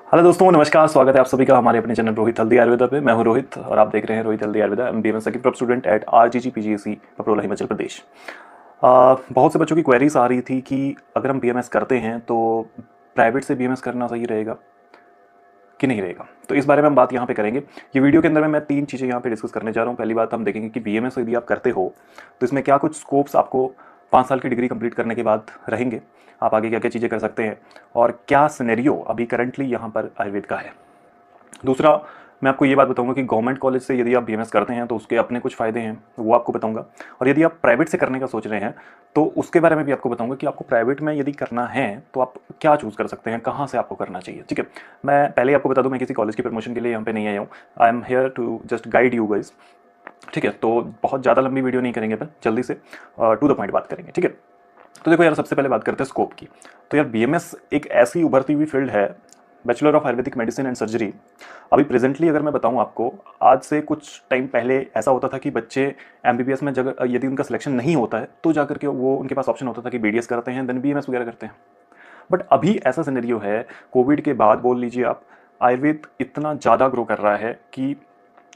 Hello दोस्तों, नमस्कार। स्वागत है आप सभी का हमारे अपने चैनल रोहित हल्दी आयुर्वेदा पे। मैं हूं रोहित और आप देख रहे हैं Rohit Haldi Ayurveda. MBMS second prof student at RGG PGSE Paprola Himachal Pradesh. बहुत से बच्चों की क्वेरीज आ रही थी कि अगर हम बीएमएस करते हैं तो प्राइवेट से बीएमएस करना सही रहेगा कि नहीं रहेगा। तो इस बारे में हम बात यहाँ पे करेंगे। ये वीडियो के अंदर में मैं 3 चीज़ें यहाँ पे डिस्कस करने जा रहा हूँ। पहली बात हम देखेंगे कि बीएमएस यदि आप करते हो तो इसमें क्या कुछ स्कोप्स आपको 5 साल की डिग्री कंप्लीट करने के बाद रहेंगे, आप आगे क्या क्या चीज़ें कर सकते हैं और क्या सिनेरियो अभी करंटली यहाँ पर आयुर्वेद का है। दूसरा, मैं आपको ये बात बताऊंगा कि गवर्नमेंट कॉलेज से यदि आप बीएमएस करते हैं तो उसके अपने कुछ फ़ायदे हैं, वो आपको बताऊंगा। और यदि आप प्राइवेट से करने का सोच रहे हैं तो उसके बारे में भी आपको बताऊंगा कि आपको प्राइवेट में यदि करना है तो आप क्या चूज़ कर सकते हैं, कहाँ से आपको करना चाहिए। ठीक है, मैं पहले आपको बता दूं, मैं किसी कॉलेज की प्रमोशन के लिए यहाँ पे नहीं आया हूँ। I am here to just guide you guys. ठीक है, तो बहुत ज़्यादा लंबी वीडियो नहीं करेंगे, अपन जल्दी से टू द पॉइंट बात करेंगे। ठीक है, तो देखो यार, सबसे पहले बात करते हैं स्कोप की। तो यार, बीएमएस एक ऐसी उभरती हुई फील्ड है, bachelor of Ayurvedic medicine and surgery. अभी प्रेजेंटली अगर मैं बताऊं आपको, आज से कुछ टाइम पहले ऐसा होता था कि बच्चे एमबीबीएस में जगह यदि उनका सिलेक्शन नहीं होता है तो जाकर के वो उनके पास ऑप्शन होता था कि बीडीएस करते हैं देन बीएमएस वगैरह करते हैं। बट अभी ऐसा सिनेरियो है, कोविड के बाद बोल लीजिए आप, आयुर्वेद इतना ज़्यादा ग्रो कर रहा है कि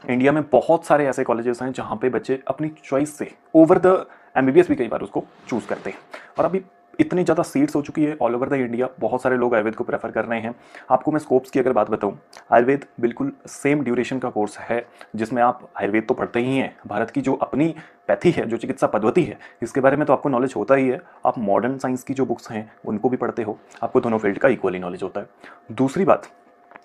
इंडिया में बहुत सारे ऐसे कॉलेजेस हैं जहाँ पे बच्चे अपनी चॉइस से ओवर द एमबीबीएस भी कई बार उसको चूज़ करते हैं। और अभी इतनी ज़्यादा सीट्स हो चुकी है ऑल ओवर द इंडिया, बहुत सारे लोग आयुर्वेद को प्रेफर कर रहे हैं। आपको मैं स्कोप्स की अगर बात बताऊं, आयुर्वेद बिल्कुल सेम ड्यूरेशन का कोर्स है जिसमें आप आयुर्वेद तो पढ़ते ही हैं, भारत की जो अपनी पैथी है, जो चिकित्सा पद्धति है, इसके बारे में तो आपको नॉलेज होता ही है। आप मॉडर्न साइंस की जो बुक्स हैं उनको भी पढ़ते हो, आपको दोनों फील्ड का इक्वली नॉलेज होता है। दूसरी बात,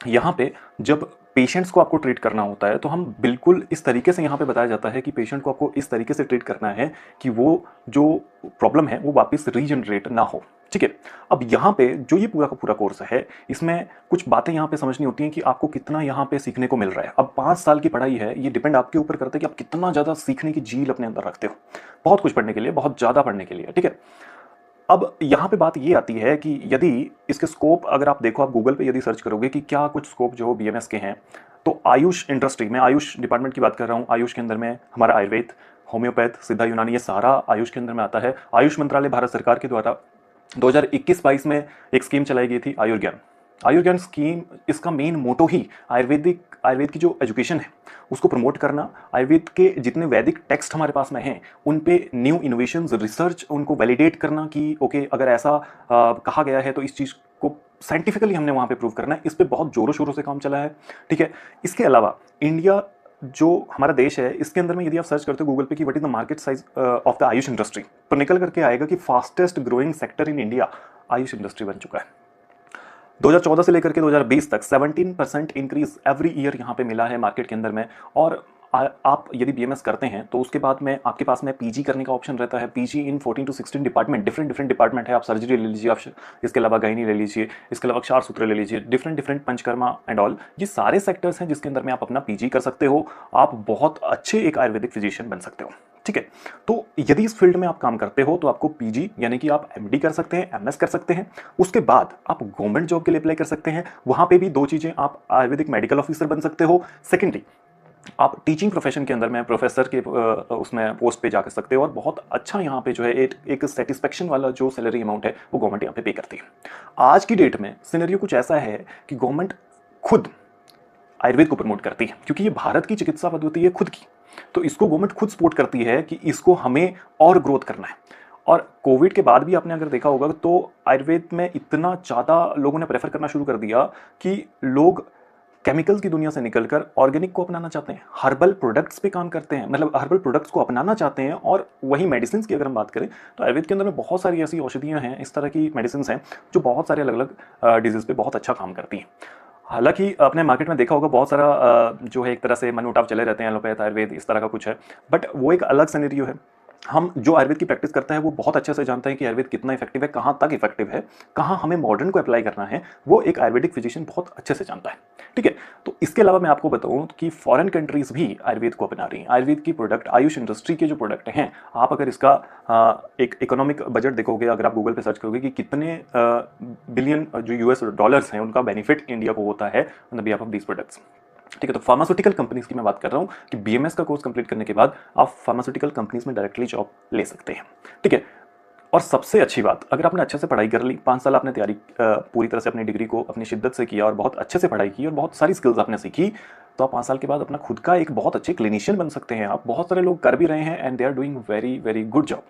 यहाँ पे जब पेशेंट्स को आपको ट्रीट करना होता है तो हम बिल्कुल इस तरीके से यहाँ पे बताया जाता है कि पेशेंट को आपको इस तरीके से ट्रीट करना है कि वो जो प्रॉब्लम है वो वापस रीजनरेट ना हो। ठीक है, अब यहाँ पे जो ये पूरा का पूरा कोर्स है, इसमें कुछ बातें यहाँ पे समझनी होती हैं कि आपको कितना यहाँ पे सीखने को मिल रहा है। अब 5 साल की पढ़ाई है, ये डिपेंड आपके ऊपर करता है कि आप कितना ज़्यादा सीखने की झील अपने अंदर रखते हो। बहुत कुछ पढ़ने के लिए, बहुत ज़्यादा पढ़ने के लिए। ठीक है, अब यहाँ पे बात ये आती है कि यदि इसके स्कोप अगर आप देखो, आप गूगल पे यदि सर्च करोगे कि क्या कुछ स्कोप जो बीएमएस के हैं, तो आयुष इंडस्ट्री में, आयुष डिपार्टमेंट की बात कर रहा हूँ, आयुष के अंदर में हमारा आयुर्वेद, होम्योपैथ, सिद्धा यूनानी, ये सारा आयुष के अंदर में आता है। आयुष मंत्रालय भारत सरकार के द्वारा 2021-22 में एक स्कीम चलाई गई थी, आयुर्ज्ञान। आयुर्ज्ञान स्कीम, इसका मेन मोटो ही आयुर्वेद की जो एजुकेशन है उसको प्रमोट करना, आयुर्वेद के जितने वैदिक टेक्स्ट हमारे पास में हैं उन पे न्यू इनोवेशंस, रिसर्च उनको वैलिडेट करना कि ओके, अगर ऐसा कहा गया है तो इस चीज़ को साइंटिफिकली हमने वहाँ पे प्रूव करना है। इस पे बहुत जोरों शोरों से काम चला है। ठीक है, इसके अलावा इंडिया जो हमारा देश है, इसके अंदर में यदि आप सर्च करते हो गूगल पे कि what is the market size of the Ayush industry, तो निकल करके आएगा कि fastest growing sector in India Ayush industry बन चुका है। 2014 से लेकर के 2020 तक 17% इंक्रीज एवरी ईयर यहाँ पे मिला है मार्केट के अंदर में। और आप यदि बीएमएस करते हैं तो उसके बाद में आपके पास में पीजी करने का ऑप्शन रहता है। PG in 14 to 16 department, different different department है। आप सर्जरी ले लीजिए, आप इसके अलावा गायनी ले लीजिए, इसके अलावा क्षार सूत्र ले लीजिए, different different panchakarma and all, ये सारे सेक्टर्स हैं जिसके अंदर में आप अपना पीजी कर सकते हो। आप बहुत अच्छे एक आयुर्वेदिक फिजिशियन बन सकते हो। ठीक है, तो यदि इस फील्ड में आप काम करते हो तो आपको पीजी यानी कि आप एमडी कर सकते हैं, एमएस कर सकते हैं। उसके बाद आप गवर्नमेंट जॉब के लिए अप्लाई कर सकते हैं। वहां पे भी 2 चीजें, आप आयुर्वेदिक मेडिकल ऑफिसर बन सकते हो। सेकेंडली, आप टीचिंग प्रोफेशन के अंदर में प्रोफेसर के उसमें पोस्ट पे जा कर सकते हो और बहुत अच्छा यहाँ पे जो है एक सेटिस्फेक्शन वाला जो सैलरी अमाउंट है वो गवर्नमेंट यहाँ पे करती है। आज की डेट में सिनेरियो कुछ ऐसा है कि गवर्नमेंट खुद आयुर्वेद को प्रमोट करती है, क्योंकि ये भारत की चिकित्सा पद्धति है खुद की, तो इसको गवर्नमेंट खुद सपोर्ट करती है कि इसको हमें और ग्रोथ करना है। और कोविड के बाद भी आपने अगर देखा होगा तो आयुर्वेद में इतना ज़्यादा लोगों ने प्रेफर करना शुरू कर दिया कि लोग केमिकल्स की दुनिया से निकलकर ऑर्गेनिक को अपनाना चाहते हैं, हर्बल प्रोडक्ट्स पे काम करते हैं, मतलब हर्बल प्रोडक्ट्स को अपनाना चाहते हैं। और वही मेडिसिन की अगर हम बात करें तो आयुर्वेद के अंदर में बहुत सारी ऐसी औषधियां हैं, इस तरह की मेडिसिन हैं जो बहुत सारे अलग अलग डिजीज पे बहुत अच्छा काम करती हैं। हालांकि आपने मार्केट में देखा होगा बहुत सारा जो है एक तरह से मनमुटाव चले रहते हैं, एलोपैथ आयुर्वेद इस तरह का कुछ है, बट वो एक अलग सिनेरियो है। हम जो आयुर्वेद की प्रैक्टिस करता है वो बहुत अच्छे से जानता है कि आयुर्वेद कितना इफेक्टिव है, कहाँ तक इफेक्टिव है, कहाँ हमें मॉडर्न को अप्लाई करना है, वो एक आयुर्वेदिक फिजिशियन बहुत अच्छे से जानता है। ठीक है, तो इसके अलावा मैं आपको बताऊं कि फॉरेन कंट्रीज भी आयुर्वेद को अपना रही हैं। आयुर्वेद की प्रोडक्ट, आयुष इंडस्ट्री के जो प्रोडक्ट हैं, आप अगर इसका एक इकोनॉमिक बजट देखोगे, अगर आप गूगल पे सर्च करोगे कि कितने बिलियन जो यूएस डॉलर्स हैं उनका बेनिफिट इंडिया को होता है on the behalf of these products. ठीक है, तो फार्मास्यूटिकल कंपनीज की मैं बात कर रहा हूँ कि बीएमएस का कोर्स कंप्लीट करने के बाद आप फार्मास्यूटिकल कंपनीज में डायरेक्टली जॉब ले सकते हैं। ठीक है, और सबसे अच्छी बात, अगर आपने अच्छे से पढ़ाई कर ली, 5 साल आपने तैयारी पूरी तरह से अपनी डिग्री को अपनी शिद्दत से किया और बहुत अच्छे से पढ़ाई की और बहुत सारी स्किल्स आपने सीखी, तो आप 5 साल के बाद अपना खुद का एक बहुत अच्छे क्लिनिशियन बन सकते हैं। आप बहुत सारे लोग कर भी रहे हैं and they are doing very very good job.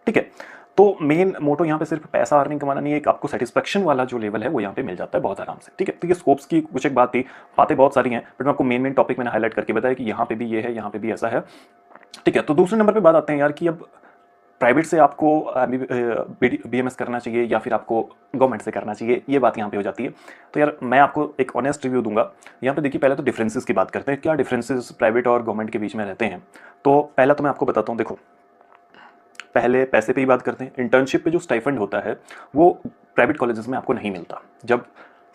ठीक है, तो मेन मोटो यहाँ पे सिर्फ पैसा अर्निंग कमाना नहीं है, एक आपको सेटिस्फेक्शन वाला जो लेवल है वो यहाँ पे मिल जाता है बहुत आराम से। ठीक है, तो ये स्कोप्स की कुछ एक बात थी, बातें बहुत सारी हैं, बट मैं आपको मेन टॉपिक मैंने हाईलाइट करके बताया कि यहाँ पे भी ये है, यहाँ पे भी ऐसा है। ठीक है, तो दूसरे नंबर पे बात आते हैं यार कि अब प्राइवेट से आपको BMS करना चाहिए या फिर आपको गवर्नमेंट से करना चाहिए, ये बात यहाँ पे हो जाती है। तो यार मैं आपको एक ऑनेस्ट रिव्यू दूंगा यहाँ पे। देखिए, पहले तो डिफरेंसेस की बात करते हैं, क्या डिफरेंसेस प्राइवेट और गवर्नमेंट के बीच में रहते हैं। तो पहला तो मैं आपको बताता हूँ, देखो पहले पैसे पे ही बात करते हैं। इंटर्नशिप पे जो स्टाइफंड होता है वो प्राइवेट कॉलेजेस में आपको नहीं मिलता। जब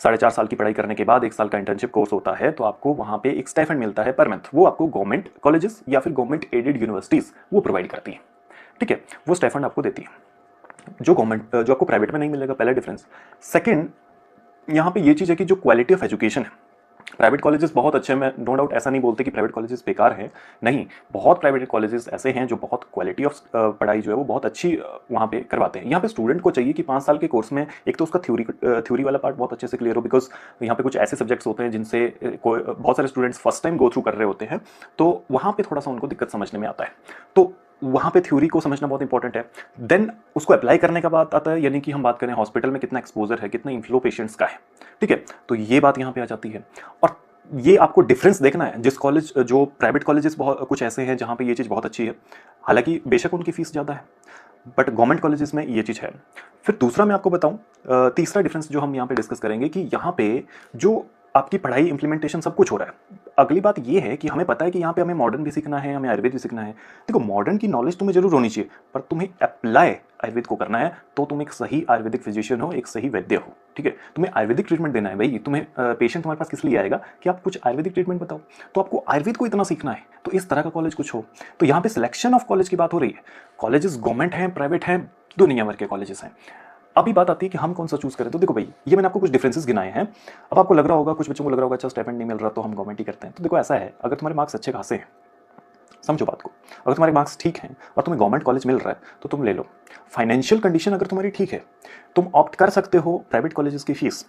4.5 साल की पढ़ाई करने के बाद 1 साल का इंटर्नशिप कोर्स होता है तो आपको वहाँ पे एक स्टाइफंड मिलता है पर मंथ, वो आपको गवर्नमेंट कॉलेजेस या फिर गवर्नमेंट एडेड यूनिवर्सिटीज़ वो प्रोवाइड करती हैं। ठीक है, वो स्टाइफंड आपको देती है जो जो आपको प्राइवेट में नहीं मिलेगा, पहला डिफरेंस। सेकंड, यहाँ पे ये चीज़ है कि जो क्वालिटी ऑफ एजुकेशन है, प्राइवेट कॉलेजेस बहुत अच्छे हैं, मैं नो डाउट ऐसा नहीं बोलते कि प्राइवेट कॉलेजेस बेकार हैं, नहीं, बहुत प्राइवेट कॉलेजेस ऐसे हैं जो बहुत क्वालिटी ऑफ पढ़ाई जो है वो बहुत अच्छी वहाँ पे करवाते हैं। यहाँ पे स्टूडेंट को चाहिए कि 5 साल के कोर्स में एक तो उसका थ्योरी वाला पार्ट बहुत अच्छे से क्लियर हो, बिकॉज यहाँ पे कुछ ऐसे सब्जेक्ट्स होते हैं जिनसे बहुत सारे students first time go through कर रहे होते हैं, तो वहाँ पर थोड़ा सा उनको दिक्कत समझने में आता है। तो वहाँ पे थ्योरी को समझना बहुत इंपॉर्टेंट है। देन उसको अप्लाई करने का बात आता है, यानी कि हम बात करें हॉस्पिटल में कितना एक्सपोजर है, कितना इन्फ्लो पेशेंट्स का है। ठीक है, तो ये बात यहाँ पे आ जाती है। और ये आपको डिफरेंस देखना है। जिस कॉलेज जो प्राइवेट कॉलेजेस बहुत कुछ ऐसे हैं जहाँ पे ये चीज़ बहुत अच्छी है, हालांकि बेशक उनकी फीस ज़्यादा है, बट गवर्नमेंट कॉलेजेस में ये चीज़ है। फिर दूसरा मैं आपको बताऊँ, तीसरा डिफरेंस जो हम यहाँ पे डिस्कस करेंगे कि यहाँ पे जो आपकी पढ़ाई इंप्लीमेंटेशन सब कुछ हो रहा है। अगली बात ये है कि हमें पता है कि यहाँ पे हमें मॉडर्न भी सीखना है, हमें आयुर्वेद भी सीखना है। देखो, मॉडर्न की नॉलेज तुम्हें जरूर होनी चाहिए, पर तुम्हें अप्लाई आयुर्वेद को करना है तो तुम एक सही आयुर्वेदिक फिजिशियन हो, एक सही वैद्य हो। ठीक है, तुम्हें आयुर्वेदिक ट्रीटमेंट देना है भाई। तुम्हें पेशेंट तुम्हारे पास किस लिए आएगा कि आप कुछ आयुर्वेदिक ट्रीटमेंट बताओ, तो आपको आयुर्वेद को इतना सीखना है, तो इस तरह का कॉलेज कुछ हो। तो यहाँ पे सिलेक्शन ऑफ कॉलेज की बात हो रही है। कॉलेजेस गवर्नमेंट हैं, प्राइवेट हैं, दुनिया भर के कॉलेजेस हैं। अभी बात आती है कि हम कौन सा चूज करें। तो देखो भाई, ये मैंने आपको कुछ डिफरेंसेस गिनाए हैं। अब आपको लग रहा होगा, कुछ बच्चों को लग रहा होगा अच्छा स्टाइपेंड नहीं मिल रहा तो हम गवर्नमेंट ही करते हैं। तो देखो ऐसा है, अगर तुम्हारे मार्क्स अच्छे खासे हैं, समझो बात को, अगर तुम्हारे मार्क्स ठीक हैं और तुम्हें गवर्नमेंट कॉलेज मिल रहा है तो तुम ले लो। फाइनेंशियल कंडीशन अगर तुम्हारी ठीक है, तुम ऑप्ट कर सकते हो प्राइवेट कॉलेजेस की फीस।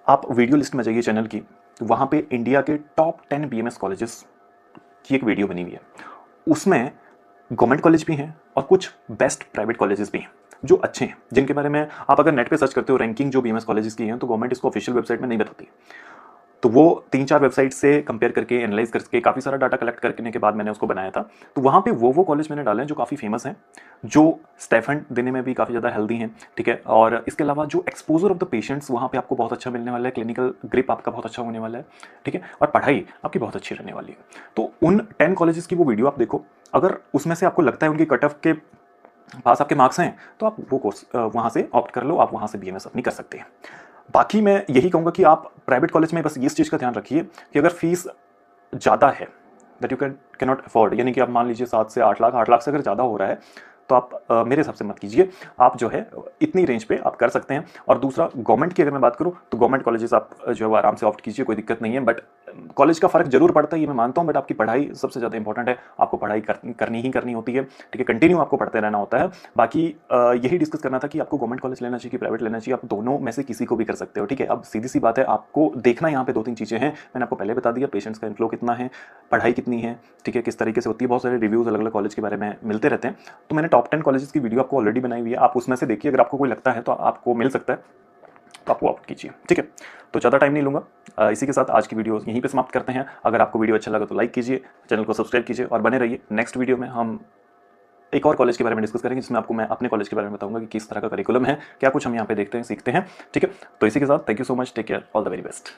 आप वीडियो लिस्ट में जाइए चैनल की, वहाँ पे इंडिया के टॉप 10 BMS कॉलेजेस की एक वीडियो बनी हुई है। उसमें गवर्नमेंट कॉलेज भी हैं और कुछ बेस्ट प्राइवेट कॉलेजेस भी हैं जो अच्छे हैं, जिनके बारे में आप अगर नेट पे सर्च करते हो रैंकिंग जो BMS कॉलेजेस की हैं, तो गवर्नमेंट इसको ऑफिशियल वेबसाइट में नहीं बताती। तो वो 3-4 वेबसाइट से कंपेयर करके, एनालाइज करके, काफ़ी सारा डाटा कलेक्ट करने के बाद मैंने उसको बनाया था। तो वहाँ पे वो कॉलेज मैंने डाले हैं जो काफ़ी फेमस हैं, जो स्टाइपेंड देने में भी काफ़ी ज़्यादा हेल्दी हैं। ठीक है, और इसके अलावा जो एक्सपोजर ऑफ द पेशेंट्स वहाँ पे आपको बहुत अच्छा मिलने वाला है, क्लिनिकल ग्रिप आपका बहुत अच्छा होने वाला है। ठीक है, और पढ़ाई आपकी बहुत अच्छी रहने वाली है। तो उन 10 कॉलेजेस की वो वीडियो आप देखो, अगर उसमें से आपको लगता है उनकी कट ऑफ के पास आपके मार्क्स हैं तो आप वो कोर्स वहाँ से ऑप्ट कर लो, आप वहाँ से BMS अपनी कर सकते हैं। बाकी मैं यही कहूँगा कि आप प्राइवेट कॉलेज में बस इस चीज़ का ध्यान रखिए कि अगर फीस ज़्यादा है, that you can not afford, यानी कि आप मान लीजिए 7 से 8 लाख, 8 लाख से अगर ज़्यादा हो रहा है तो आप मेरे हिसाब से मत कीजिए। आप जो है इतनी रेंज पे आप कर सकते हैं। और दूसरा, गवर्नमेंट की अगर मैं बात करूँ तो गवर्नमेंट कॉलेजेस आप जो है वो आराम से ऑप्ट कीजिए, कोई दिक्कत नहीं है। बट कॉलेज का फ़र्क जरूर पड़ता है, ये मैं मानता हूँ, बट आपकी पढ़ाई सबसे ज़्यादा इंपॉर्टेंट है। आपको पढ़ाई करनी ही करनी होती है। ठीक है, कंटिन्यू आपको पढ़ते रहना होता है। बाकी यही डिस्कस करना था कि आपको गवर्नमेंट कॉलेज लेना चाहिए कि प्राइवेट लेना चाहिए। आप दोनों में से किसी को भी कर सकते हो। ठीक है, अब सीधी सी बात है, आपको देखना यहाँ पे 2-3 चीज़ें हैं। मैंने आपको पहले बता दिया, पेशेंट्स का इन्फ्लो कितना है, पढ़ाई कितनी है, ठीक है, किस तरीके से होती है। बहुत सारे रिव्यूज़ अलग अलग कॉलेज के बारे में मिलते रहते हैं। तो मैंने टॉप 10 कॉलेजेस की वीडियो आपको ऑलरेडी बनाई हुई है, आप उसमें से देखिए। अगर आपको कोई लगता है तो आपको मिल सकता है, तो आपको ऑप्ट कीजिए। ठीक है, तो ज़्यादा टाइम नहीं लूँगा। इसी के साथ आज की वीडियो यहीं पे समाप्त करते हैं। अगर आपको वीडियो अच्छा लगा तो लाइक कीजिए, चैनल को सब्सक्राइब कीजिए और बने रहिए। नेक्स्ट वीडियो में हम एक और कॉलेज के बारे में डिस्कस करेंगे, जिसमें आपको मैं अपने कॉलेज के बारे में बताऊंगा कि किस तरह का करिकुलम है, क्या कुछ हम यहाँ पे देखते हैं, सीखते हैं। ठीक है, तो इसी के साथ thank you so much, take care, all the very best.